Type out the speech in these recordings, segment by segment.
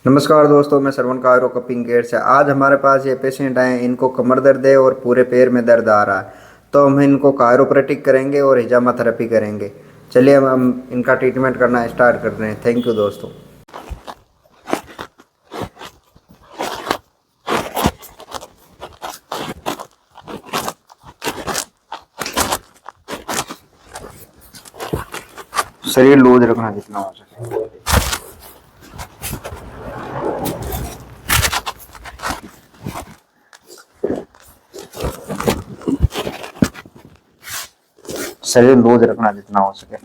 नमस्कार दोस्तों, मैं श्रवण कायरो कपिंग केयर से। आज हमारे पास ये पेशेंट आए हैं, इनको कमर दर्द है और पूरे पैर में दर्द आ रहा है। तो हम इनको कायरोप्रैक्टिक करेंगे और हिजामा थेरेपी करेंगे। चलिए हम इनका ट्रीटमेंट करना स्टार्ट कर रहे हैं। थैंक यू दोस्तों। शरीर लूज रखना जितना हो सके। शरीर लूज रखना जितना हो सके।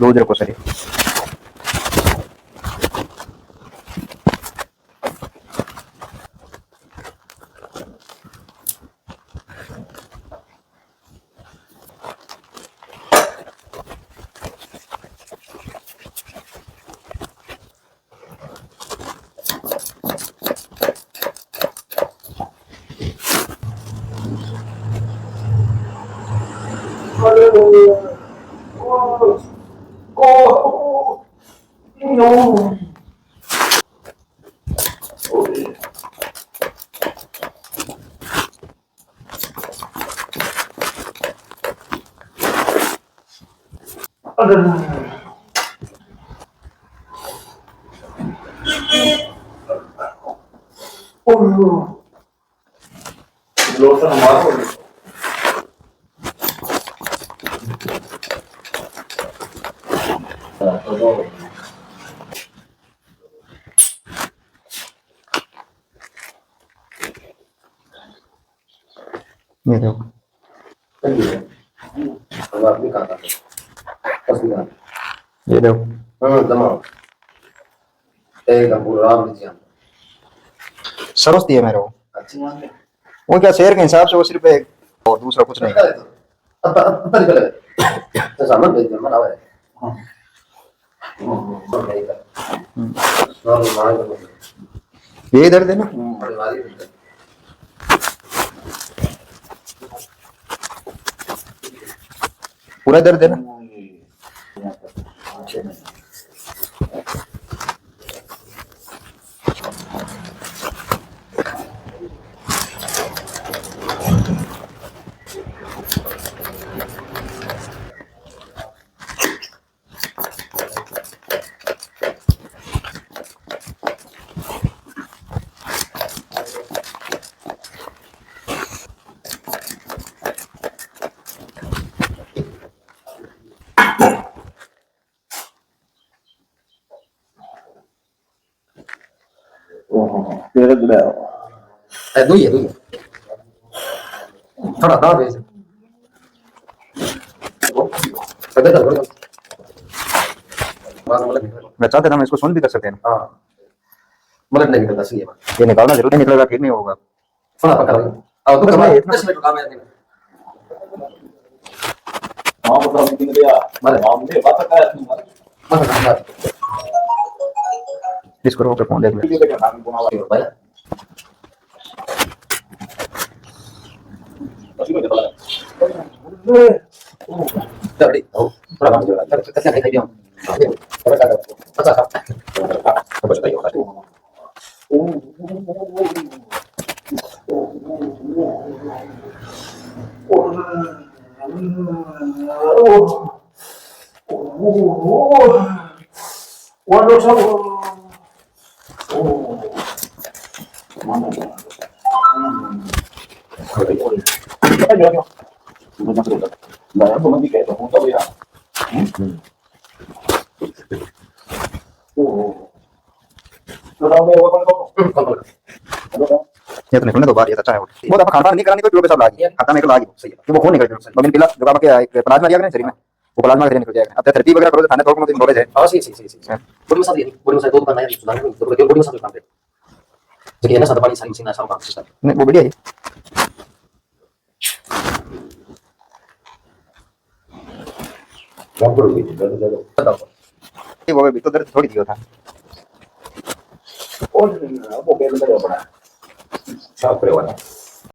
लूज रखो शरीर। No. लोशन हमारा ये देखो, ये देखो सरस दिए मेरे को। वो क्या शेयर के हिसाब से वो सिर्फ एक और दूसरा कुछ नहीं। ये इधर देना पूरा इधर देना। थोड़ा दाब है। मैं चाहते ना मैं इसको सुन भी कर सकते हैं। हाँ मतलब नहीं निकलता सही है। ये निकालना जरूर नहीं निकलेगा, ठीक नहीं होगा। सुना पकड़ अब तो मैं इतना 10 मिनट काम है। हां बताओ कितने दिया मारे हमने बात कर तुम्हारे इसको रोक के फोन देख ले। Tadi, oh, berapa jual? Kasih kayak dia. Berapa ada? Masa apa? Apa sudah yo tadi? Waduh, mana? Ayo. Nah, aku nanti kayak kamu tahu ya. Oh. ये तो नहीं सुनने दो बार ये अच्छा है वो आप खाना नहीं कराने को जो सब लागी खाता में एक लागी सही है कि वो खून निकल जाए बगन पिला जो आपके एक प्लाज्मा दिया करें शरीर में वो प्लाज्मा से निकल जाएगा अब थेरेपी वगैरह करो तो थाने थोड़ा बहुत नॉलेज है हाँ सी सी सी सी बॉडी मसाज ये बॉडी मसाज दो दुकान नया सुधार नहीं तो बॉडी मसाज काम पे देखिए ना सादा पानी सारी मशीन सारा काम सिस्टम नहीं वो बढ़िया है वो भी तो दर्द थोड़ी दिया था और वो के अंदर बड़ा साफ करे वाला